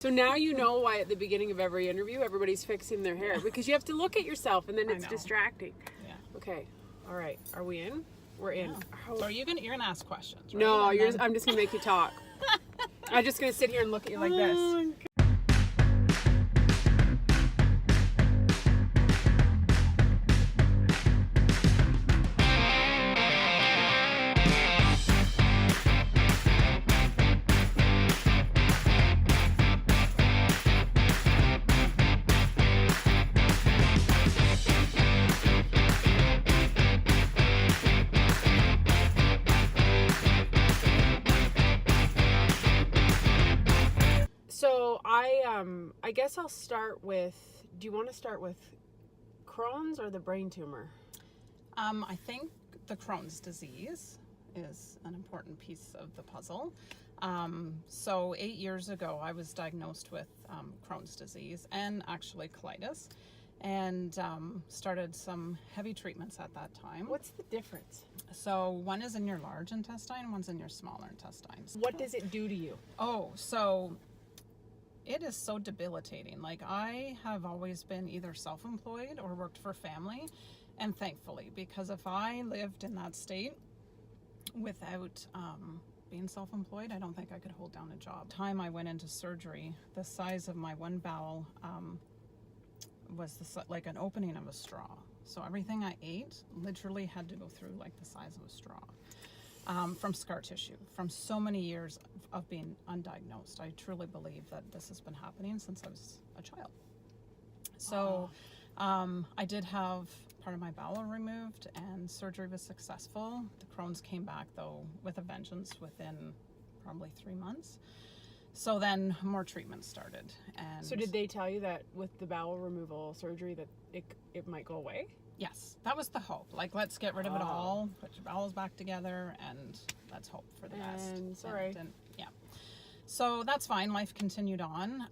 So now you know why at the beginning of every interview everybody's fixing their hair, because you have to look at yourself and then it's distracting. Yeah. Okay. All right. Are we in? We're in. Yeah. So you're gonna ask questions, right? No, I'm just gonna make you talk. I'm just gonna sit here and look at you like this. So I guess I'll start with, do you want to start with Crohn's or the brain tumor? I think the Crohn's disease is an important piece of the puzzle. So 8 years ago, I was diagnosed with Crohn's disease and actually colitis, and started some heavy treatments at that time. What's the difference? So one is in your large intestine, one's in your smaller intestines. What does it do to you? Oh, so it is so debilitating. Like, I have always been either self-employed or worked for family, and thankfully, because if I lived in that state without being self-employed, I don't think I could hold down a job. The time I went into surgery, the size of my one bowel was like an opening of a straw. So everything I ate literally had to go through like the size of a straw. From scar tissue, from so many years of being undiagnosed. I truly believe that this has been happening since I was a child. So I did have part of my bowel removed, and surgery was successful. The Crohn's came back though with a vengeance within probably 3 months. So then more treatment started. And so did they tell you that with the bowel removal surgery that it might go away? Yes, that was the hope. Like, let's get rid of it all, put your bowels back together, and let's hope for the best. And sorry. Yeah. So that's fine. Life continued on.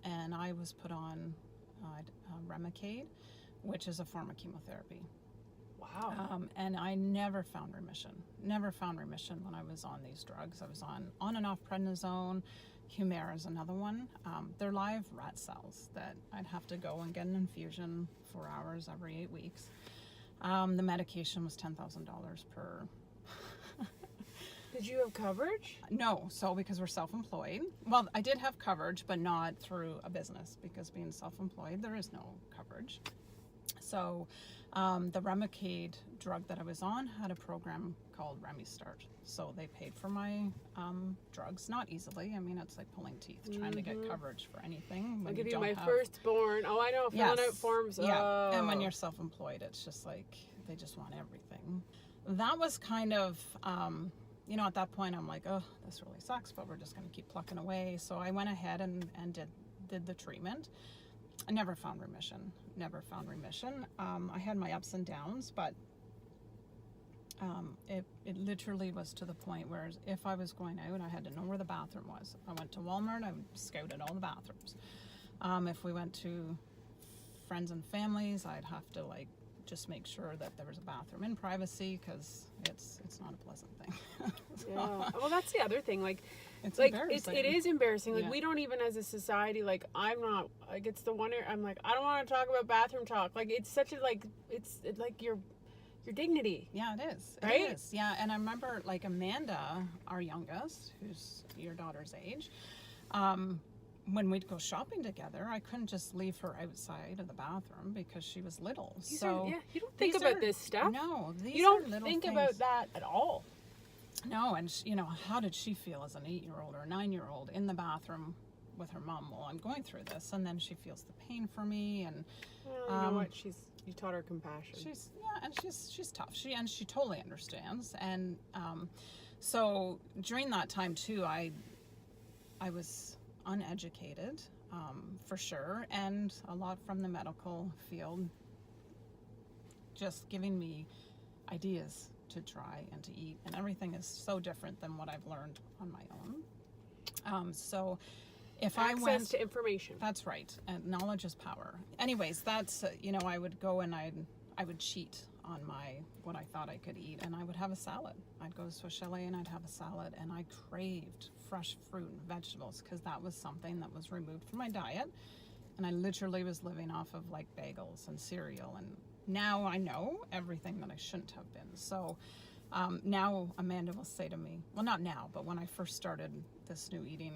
And I was put on Remicade, which is a form of chemotherapy. Wow. And I never found remission. Never found remission when I was on these drugs. I was on and off prednisone. Humira is another one. They're live rat cells that I'd have to go and get an infusion 4 hours every 8 weeks. The medication was $10,000 per. Did you have coverage? No, so because we're self-employed. Well, I did have coverage, but not through a business, because being self-employed, there is no coverage. So the Remicade drug that I was on had a program called RemiStart. So they paid for my drugs, not easily. I mean, it's like pulling teeth, trying to get coverage for anything. I'll give you my firstborn. Oh, I know, filling out forms. Yeah, oh. And when you're self-employed, it's just like, they just want everything. That was kind of, at that point, I'm like, oh, this really sucks, but we're just going to keep plucking away. So I went ahead and did the treatment. I never found remission. I had my ups and downs, but it literally was to the point where if I was going out, I had to know where the bathroom was. If I went to Walmart, I scouted all the bathrooms. If we went to friends and families, I'd have to just make sure that there was a bathroom in privacy, because it's not a pleasant thing. Yeah. Well, that's the other thing. It's embarrassing. It is embarrassing. Yeah. We don't even, as a society, I'm not, it's the one, I'm like, I don't want to talk about bathroom talk. It's such a, it's like your dignity. Yeah, it is. Right? It is. Yeah. And I remember Amanda, our youngest, who's your daughter's age, when we'd go shopping together, I couldn't just leave her outside of the bathroom because she was little. You don't think about this stuff. No, you don't think about that at all. No, and how did she feel as an 8-year-old or a 9-year-old in the bathroom with her mom while I'm going through this? And then she feels the pain for me, and well, you know what? You taught her compassion. She's tough. She totally understands, and so during that time too, I was uneducated, for sure, and a lot from the medical field just giving me ideas to try and to eat, and everything is so different than what I've learned on my own. So if access to information. That's right, and knowledge is power. Anyways, that's I would go and I would cheat on what I thought I could eat, and I would have a salad. I'd go to a chalet and I'd have a salad, and I craved fresh fruit and vegetables because that was something that was removed from my diet, and I literally was living off of like bagels and cereal, and now I know everything that I shouldn't have been. So now Amanda will say to me, well, not now, but when I first started this new eating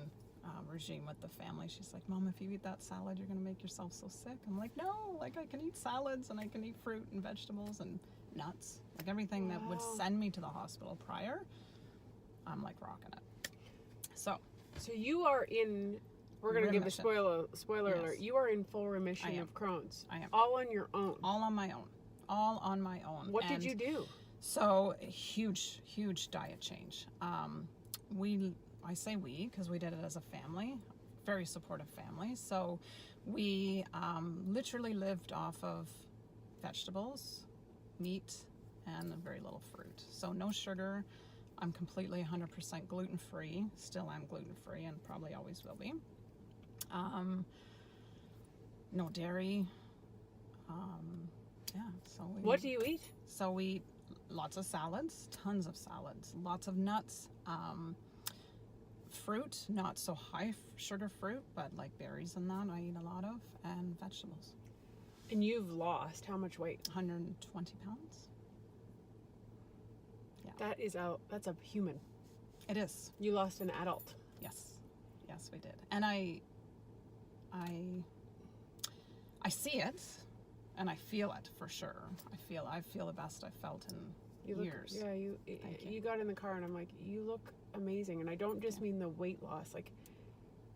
regime with the family, she's like, Mom, if you eat that salad, you're going to make yourself so sick. I'm like, no, like I can eat salads and I can eat fruit and vegetables and nuts, like everything that would send me to the hospital prior, I'm like rocking it. So you are in, we're going to give a spoiler Yes. alert, you are in full remission of Crohn's. I am. All on your own. All on my own. What did you do? So huge diet change. I say we because we did it as a family, very supportive family. So we literally lived off of vegetables, meat, and very little fruit. So no sugar. I'm completely 100% gluten-free. Still am gluten-free and probably always will be. No dairy. So what do you eat? So we eat lots of salads, tons of salads, lots of nuts, fruit, not so high sugar fruit, but like berries and that I eat a lot of, and vegetables. And you've lost how much weight? 120 pounds. Yeah. That's a human. It is. You lost an adult. Yes, we did. And I see it, and I feel it for sure. I feel the best I've felt in years. Yeah, you got in the car and I'm like, you look amazing. And I don't just mean the weight loss. Like,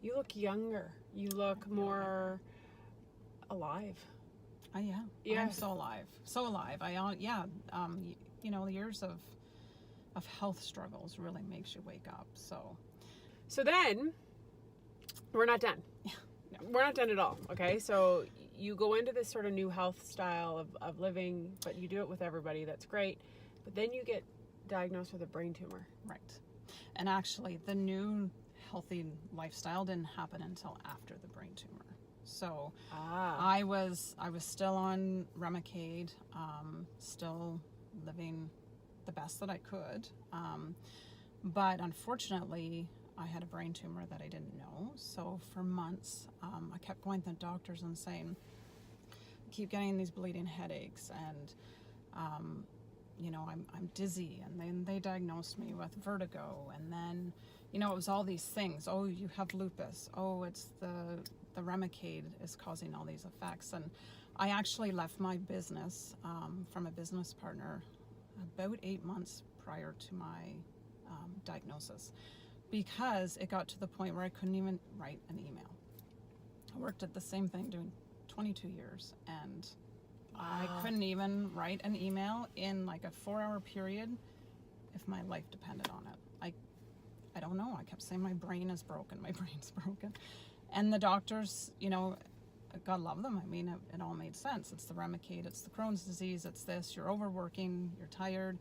you look younger. You look more alive. Yeah. I'm so alive. You know, the years of health struggles really makes you wake up. So then, we're not done. Yeah. No. We're not done at all. Okay, so you go into this sort of new health style of living, but you do it with everybody. That's great. But then you get diagnosed with a brain tumor. Right. And actually, the new healthy lifestyle didn't happen until after the brain tumor. So I was still on Remicade, still living the best that I could. But unfortunately, I had a brain tumor that I didn't know. So for months, I kept going to the doctors and saying, I keep getting these bleeding headaches, and you know, I'm dizzy. And then they diagnosed me with vertigo, and then, you know, it was all these things. Oh, you have lupus. Oh, it's the Remicade is causing all these effects. And I actually left my business from a business partner about 8 months prior to my diagnosis, because it got to the point where I couldn't even write an email. I worked at the same thing doing 22 years, and I couldn't even write an email in like a 4-hour period if my life depended on it. I don't know. I kept saying my brain is broken. And the doctors, you know, God love them. I mean, it all made sense. It's the Remicade, it's the Crohn's disease, it's this, you're overworking, you're tired.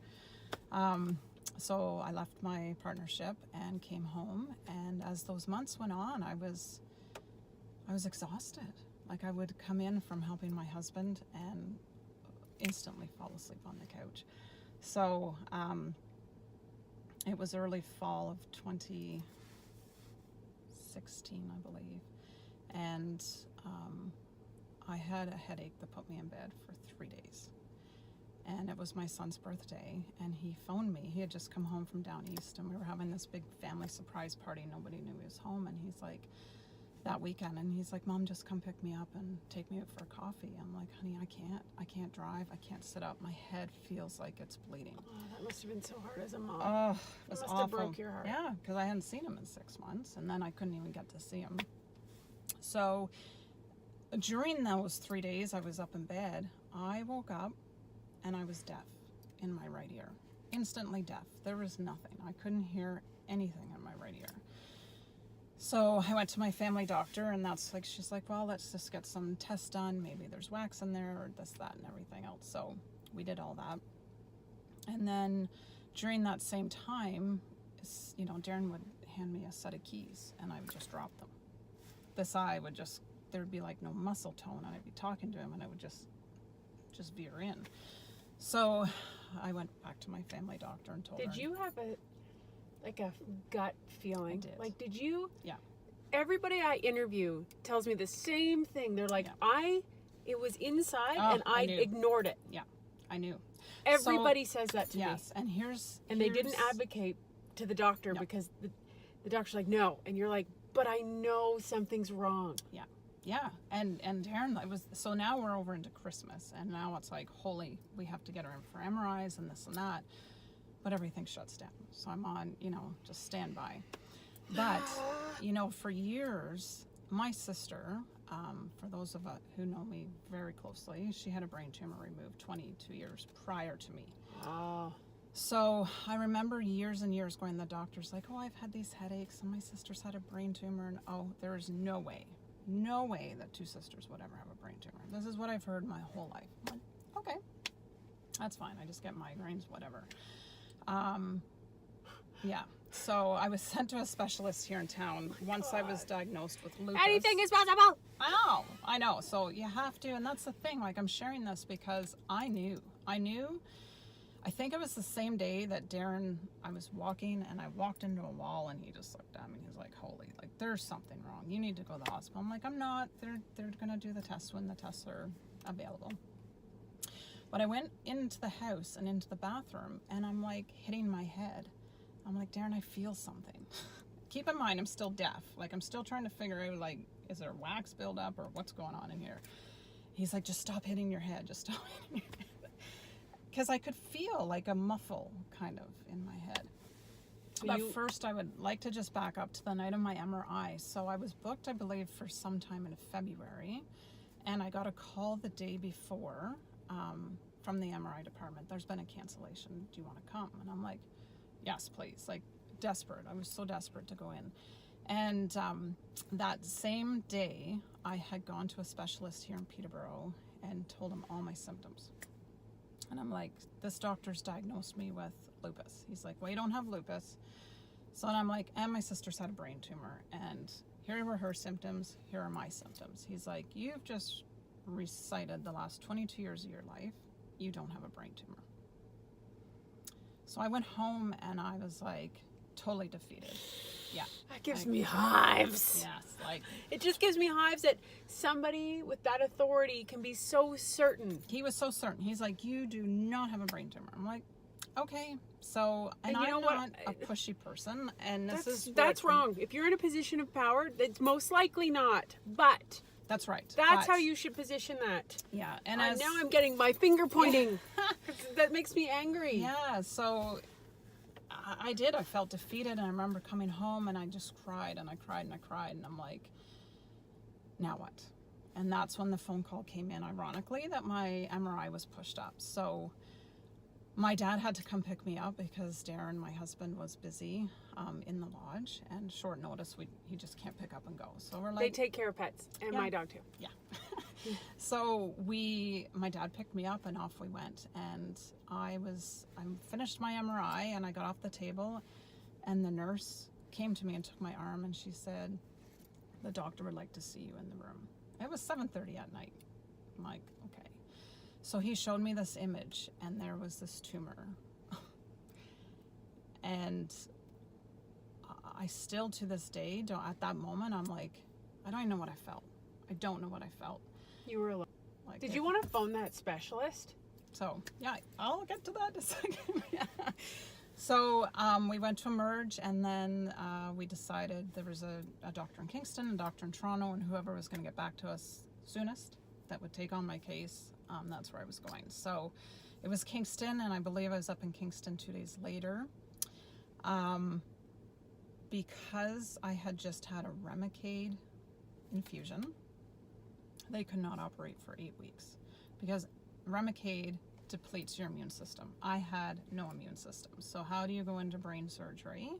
So I left my partnership and came home, and as those months went on, I was exhausted. Like, I would come in from helping my husband and instantly fall asleep on the couch. So it was early fall of 2016, I believe, and I had a headache that put me in bed for 3 days. And it was my son's birthday, and he phoned me. He had just come home from down east, and we were having this big family surprise party. Nobody knew he was home, and he's like, that weekend, and he's like, Mom, just come pick me up and take me out for a coffee. I'm like, honey, I can't drive. I can't sit up. My head feels like it's bleeding. Oh, that must have been so hard as a mom. Oh, it was must awful. have broke your heart. Yeah, because I hadn't seen him in 6 months, and then I couldn't even get to see him. So during those 3 days I was up in bed, I woke up and I was deaf in my right ear. Instantly deaf. There was nothing. I couldn't hear anything in my right ear. So I went to my family doctor, and she's like, well, let's just get some tests done. Maybe there's wax in there, or this, that, and everything else. So we did all that. And then during that same time, you know, Darren would hand me a set of keys, and I would just drop them. This eye would there'd be like no muscle tone, and I'd be talking to him, and I would just veer in. So I went back to my family doctor and told her. Did you have a gut feeling? I did. Like, did you? Yeah. Everybody I interview tells me the same thing. They're like, Yeah. it was inside Oh, and I knew. ignored it. Yeah, I knew. Everybody says that to me. Yes, and they didn't advocate to the doctor No. because the doctor's like, no. And you're like, but I know something's wrong. Yeah, and Darren, it was, so now we're over into Christmas, and now it's like, holy, we have to get her in for MRIs and this and that, but everything shuts down. So I'm on, just standby. But, for years, my sister, for those of us who know me very closely, she had a brain tumor removed 22 years prior to me. Oh. So I remember years and years going to the doctor's like, oh, I've had these headaches, and my sister's had a brain tumor, and there is no way that two sisters would ever have a brain tumor. This is what I've heard my whole life. I'm like, okay, that's fine. I just get migraines, whatever. Yeah. So I was sent to a specialist here in town once I was diagnosed with lupus. Anything is possible. I know. So you have to, and that's the thing. Like, I'm sharing this because I knew. I think it was the same day that Darren, I was walking and I walked into a wall and he just looked at me and he's like, holy, like, there's something wrong. You need to go to the hospital. I'm like, I'm not. They're going to do the tests when the tests are available. But I went into the house and into the bathroom and I'm like hitting my head. I'm like, Darren, I feel something. Keep in mind, I'm still deaf. Like, I'm still trying to figure out, like, is there wax buildup or what's going on in here? He's like, just stop hitting your head. Just stop hitting your head. Because I could feel like a muffle kind of in my head. But first, I would like to just back up to the night of my MRI. So I was booked, I believe, for sometime in February. And I got a call the day before from the MRI department. There's been a cancellation. Do you want to come? And I'm like, yes, please. Like, desperate. I was so desperate to go in. And that same day, I had gone to a specialist here in Peterborough and told him all my symptoms. And I'm like, this doctor's diagnosed me with lupus. He's like, well, you don't have lupus. So I'm like, and my sister's had a brain tumor. And here were her symptoms. Here are my symptoms. He's like, you've just recited the last 22 years of your life. You don't have a brain tumor. So I went home and I was like totally defeated. Yeah. That gives me hives. Yes. Like, it just gives me hives that somebody with that authority can be so certain. He was so certain. He's like, you do not have a brain tumor. I'm like, okay. So, and I'm not a pushy person. And that's wrong. If you're in a position of power, it's most likely not. But that's right. That's how you should position that. Yeah. And now I'm getting my finger pointing. That makes me angry. Yeah. So I did. I felt defeated. And I remember coming home and I just cried and I cried and I cried. And I'm like, now what? And that's when the phone call came in, ironically, that my MRI was pushed up. So my dad had to come pick me up because Darren, my husband, was busy in the lodge, and short notice, he just can't pick up and go. So we're like, they take care of pets, and my dog too. Yeah. So my dad picked me up and off we went. And I finished my MRI and I got off the table, and the nurse came to me and took my arm and she said, the doctor would like to see you in the room. It was 7:30 at night. I'm like, okay. So he showed me this image and there was this tumor. And I still to this day, at that moment, I'm like, I don't even know what I felt. I don't know what I felt. You were alone. Like, did you want to phone that specialist? So, yeah, I'll get to that in a second. Yeah. So we went to Emerge, and then we decided there was a doctor in Kingston, a doctor in Toronto, and whoever was going to get back to us soonest that would take on my case, that's where I was going. So it was Kingston, and I believe I was up in Kingston 2 days later. Because I had just had a Remicade infusion, they could not operate for 8 weeks because Remicade depletes your immune system. I had no immune system. So how do you go into brain surgery?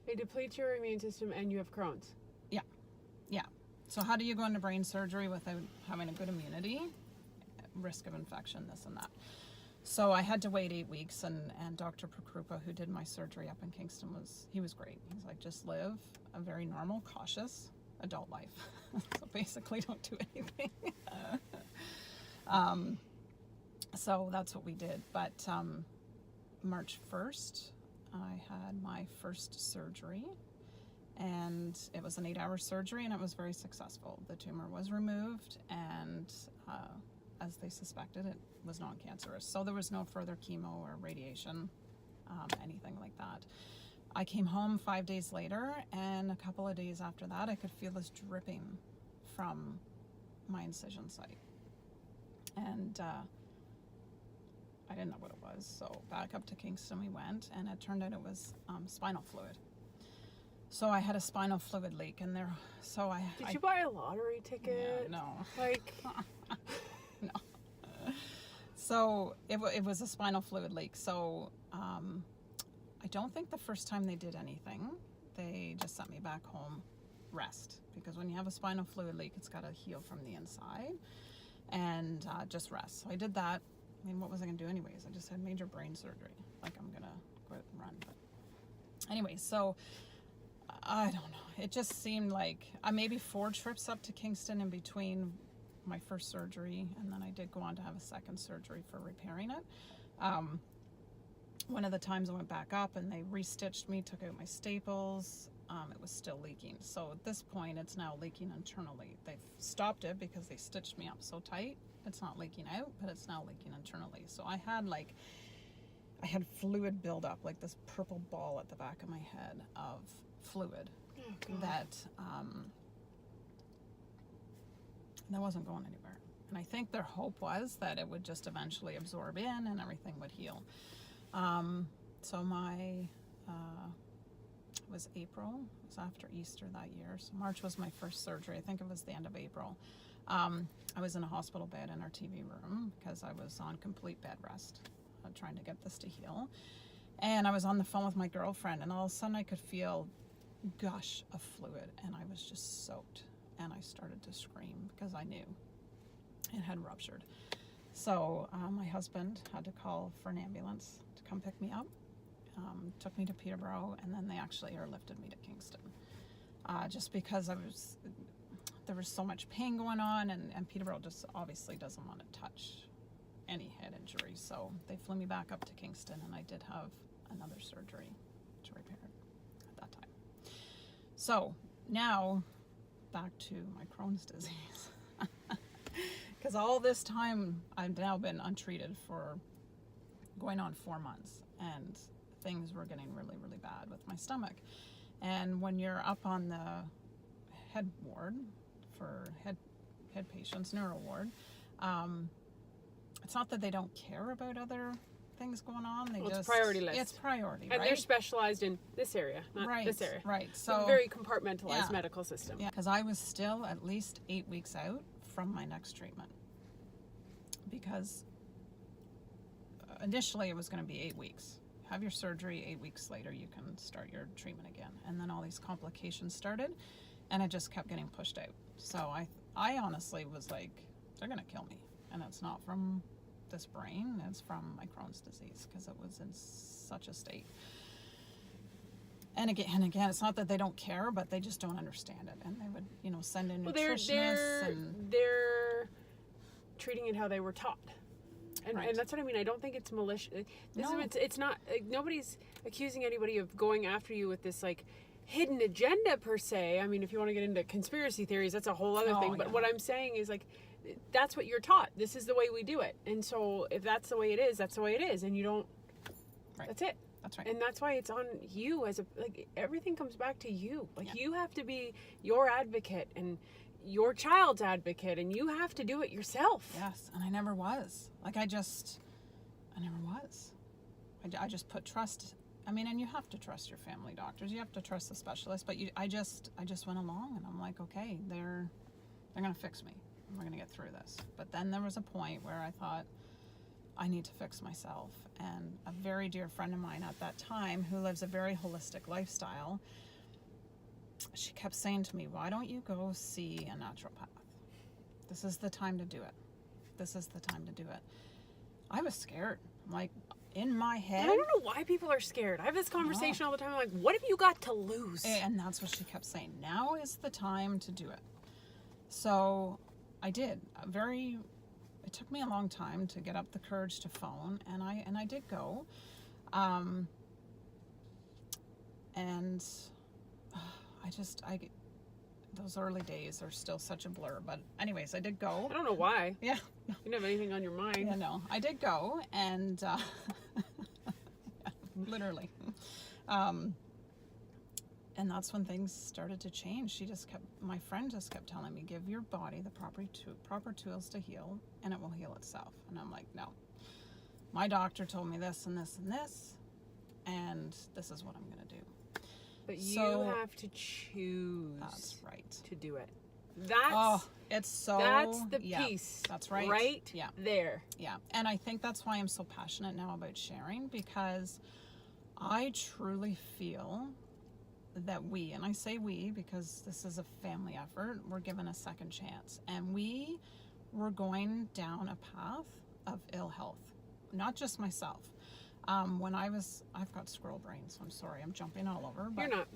It depletes your immune system and you have Crohn's. Yeah. So how do you go into brain surgery without having a good immunity? Risk of infection, this and that. So I had to wait 8 weeks, and Dr. Prokrupa, who did my surgery up in Kingston, he was great. He's like, just live a very normal, cautious adult life. So basically don't do anything. So that's what we did. But March 1st, I had my first surgery, and it was an 8-hour surgery, and it was very successful. The tumor was removed, and as they suspected, it was non-cancerous. So there was no further chemo or radiation, anything like that. I came home 5 days later, and a couple of days after that, I could feel this dripping from my incision site. And I didn't know what it was, so back up to Kingston we went, and it turned out it was spinal fluid. So I had a spinal fluid leak, and there. So Did you buy a lottery ticket? Yeah, no. Like. No. So it was a spinal fluid leak. So I don't think the first time they did anything, they just sent me back home, rest, because when you have a spinal fluid leak, it's got to heal from the inside, and just rest. So I did that. I mean, what was I going to do anyways? I just had major brain surgery. Like, I'm going to go out and run. But anyway, so I don't know. It just seemed like maybe 4 trips up to Kingston in between my first surgery, and then I did go on to have a second surgery for repairing it. One of the times I went back up and they restitched me, took out my staples. It was still leaking. So at this point, it's now leaking internally. They've stopped it because they stitched me up so tight. It's not leaking out, but it's now leaking internally. So I had fluid buildup, like this purple ball at the back of my head of fluid that wasn't going anywhere. And I think their hope was that it would just eventually absorb in and everything would heal. So it was April. It was after Easter that year. So March was my first surgery. I think it was the end of April. I was in a hospital bed in our TV room because I was on complete bed rest, trying to get this to heal. And I was on the phone with my girlfriend, and all of a sudden I could feel gush of fluid, and I was just soaked. And I started to scream because I knew it had ruptured. So my husband had to call for an ambulance to come pick me up. Took me to Peterborough, and then they actually airlifted me to Kingston. Just because there was so much pain going on, and Peterborough just obviously doesn't want to touch any head injury. So they flew me back up to Kingston, and I did have another surgery to repair it at that time. So now back to my Crohn's disease. Because all this time I've now been untreated for going on 4 months, and things were getting really, really bad with my stomach. And when you're up on the head ward for head patients, neuro ward, it's not that they don't care about other things going on. It's priority list. It's priority, and right? they're specialized in this area, not this area. Right. So a very compartmentalized medical system. Yeah, because I was still at least 8 weeks out from my next treatment. Because initially it was going to be 8 weeks. Have your surgery, 8 weeks later you can start your treatment again. And then all these complications started, and it just kept getting pushed out. So I honestly was like, they're going to kill me. And it's not from this brain, it's from my Crohn's disease, because it was in such a state. And again, it's not that they don't care, but they just don't understand it. And they would, send in nutritionists. They're treating it how they were taught. And, right. And that's what I mean. I don't think it's malicious. No. It's not, nobody's accusing anybody of going after you with this, hidden agenda, per se. I mean, if you want to get into conspiracy theories, that's a whole other thing. But what I'm saying is, that's what you're taught. This is the way we do it. And so if that's the way it is, that's the way it is. And you don't, that's it. That's right. And that's why it's on you everything comes back to you. You have to be your advocate and your child's advocate, and you have to do it yourself. Yes, and I never was. I never was. I just put trust. I mean, and you have to trust your family doctors. You have to trust the specialists. But I just went along, and I'm like, okay, they're gonna fix me. We're gonna get through this. But then there was a point where I thought, I need to fix myself. And a very dear friend of mine at that time, who lives a very holistic lifestyle, she kept saying to me, why don't you go see a naturopath? This is the time to do it. This is the time to do it. I was scared. Like, in my head. I don't know why people are scared. I have this conversation all the time. I'm like, what have you got to lose? And that's what she kept saying. Now is the time to do it. So I did. Very it took me a long time to get up the courage to phone, and I did go. And those early days are still such a blur, but anyways, I did go. I don't know why. Yeah. You didn't have anything on your mind. Yeah, no, I did go, and literally. And that's when things started to change. My friend just kept telling me, give your body the proper tools to heal, and it will heal itself. And I'm like, no. My doctor told me this and this and this, and this is what I'm going to do. But you have to choose. That's right. To do it. That's the piece. That's right. Right there. Yeah. And I think that's why I'm so passionate now about sharing, because I truly feel that and I say we because this is a family effort, we're given a second chance, and we were going down a path of ill health. Not just myself. I've got squirrel brain, so I'm sorry, I'm jumping all over. But, you're not.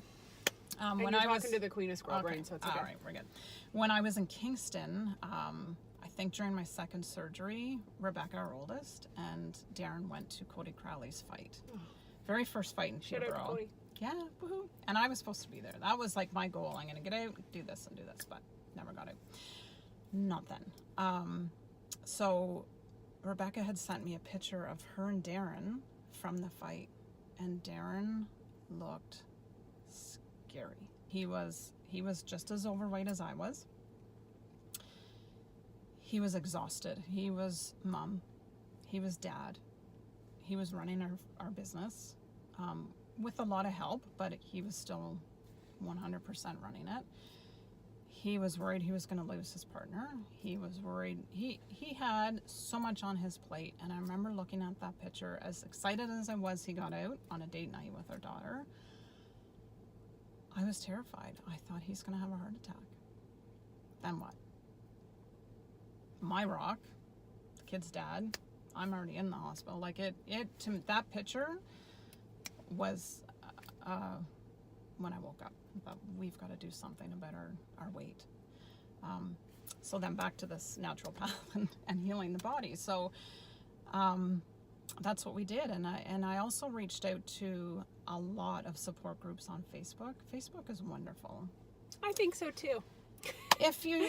And when you're I was talking to the queen of squirrel brain, so it's okay. All right, we're good. When I was in Kingston, I think during my second surgery, Rebecca, our oldest, and Darren went to Cody Crowley's fight. Very first fight in Peterborough. Yeah, woohoo. And I was supposed to be there. That was like my goal. I'm going to get out, do this, but never got out. Not then. So Rebecca had sent me a picture of her and Darren from the fight, and Darren looked scary. He was just as overweight as I was. He was exhausted. He was mom. He was dad. He was running our business with a lot of help, but he was still 100% running it. He was worried he was going to lose his partner. He was worried. He had so much on his plate, and I remember looking at that picture, as excited as I was he got out on a date night with our daughter. I was terrified. I thought he's going to have a heart attack. Then what? My rock, the kid's dad, I'm already in the hospital. Like that picture was when I woke up. But we've got to do something about our weight. So then back to this natural path and healing the body. So that's what we did. And I also reached out to a lot of support groups on Facebook. Facebook is wonderful. I think so too. If you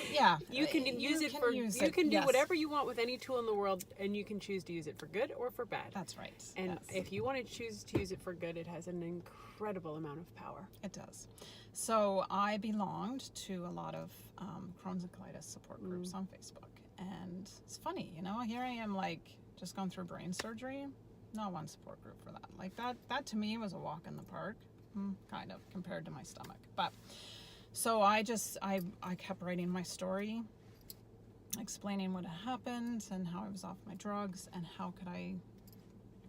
can do whatever you want with any tool in the world, and you can choose to use it for good or for bad. That's right. And if you want to choose to use it for good, it has an incredible amount of power. It does. So I belonged to a lot of Crohn's and Colitis support groups on Facebook, and it's funny, here I am, like, just going through brain surgery, not one support group for that. Like that to me was a walk in the park, kind of, compared to my stomach. But so I kept writing my story, explaining what had happened and how I was off my drugs and how could I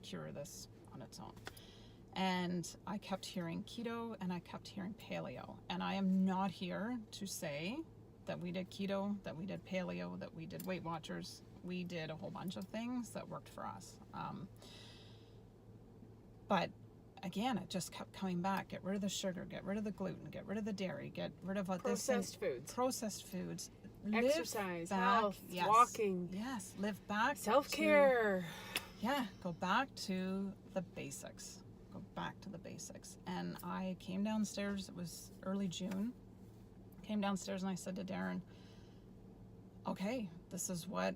cure this on its own. And I kept hearing keto and I kept hearing paleo. And I am not here to say that we did keto, that we did paleo, that we did Weight Watchers. We did a whole bunch of things that worked for us. But again, it just kept coming back. Get rid of the sugar, get rid of the gluten, get rid of the dairy, get rid of processed foods. Processed foods. Exercise, health, walking. Yes, live back. Self-care. Go back to the basics. Go back to the basics. And I came downstairs, it was early June. Came downstairs and I said to Darren, okay, this is what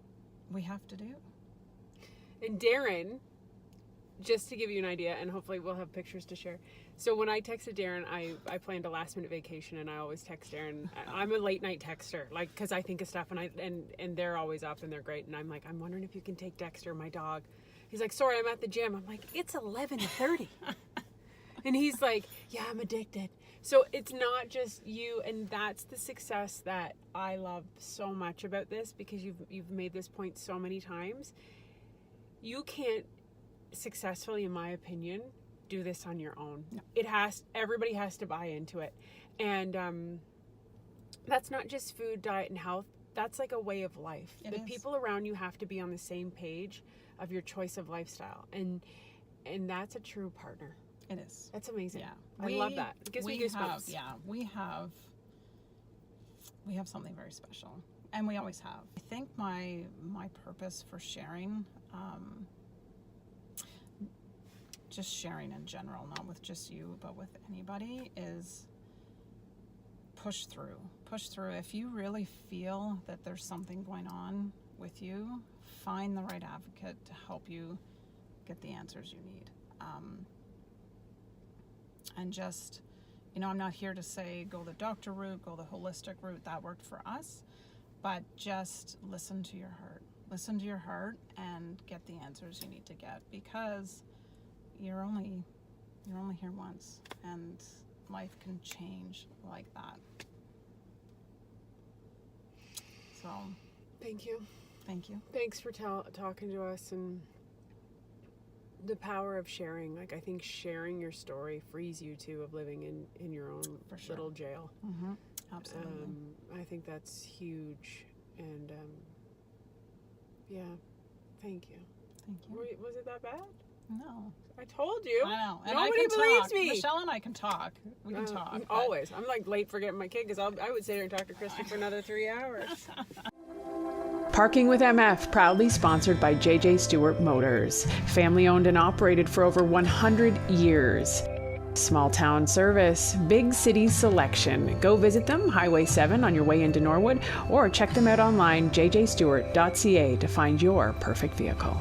we have to do. And Darren, just to give you an idea, and hopefully we'll have pictures to share. So when I texted Darren, I planned a last minute vacation, and I always text Darren. I'm a late night texter, like, because I think of stuff, and they're always up and they're great. And I'm like, I'm wondering if you can take Dexter, my dog. He's like, sorry, I'm at the gym. I'm like, it's 11:30. And he's like, yeah, I'm addicted. So it's not just you, and that's the success that I love so much about this, because you've made this point so many times. You can't successfully, in my opinion, do this on your own. No. Everybody has to buy into it. And that's not just food, diet, and health. That's like a way of life. The people around you have to be on the same page of your choice of lifestyle. And that's a true partner. It is. That's amazing. Yeah. I love that. It gives me goosebumps. We have we have something very special, and we always have. I think my purpose for sharing, just sharing in general, not with just you, but with anybody, is push through. If you really feel that there's something going on with you, find the right advocate to help you get the answers you need. And just, I'm not here to say go the doctor route, go the holistic route. That worked for us, but just listen to your heart. Listen to your heart and get the answers you need to get, because you're only here once, and life can change like that. So, thank you. Thank you. Thanks for talking to us, and the power of sharing. Like, I think sharing your story frees you too of living in your own little jail. Mm-hmm. Absolutely. I think that's huge, and yeah, thank you. Thank you. Was it that bad? No. I told you. I know. And nobody believes talk. me. Michelle and I can talk. We can talk. Always. I'm like late for getting my kid, because I would sit here and talk to Krista for another 3 hours. Parking with MF, proudly sponsored by J.J. Stewart Motors. Family owned and operated for over 100 years. Small town service, big city selection. Go visit them, Highway 7 on your way into Norwood, or check them out online, jjstewart.ca, to find your perfect vehicle.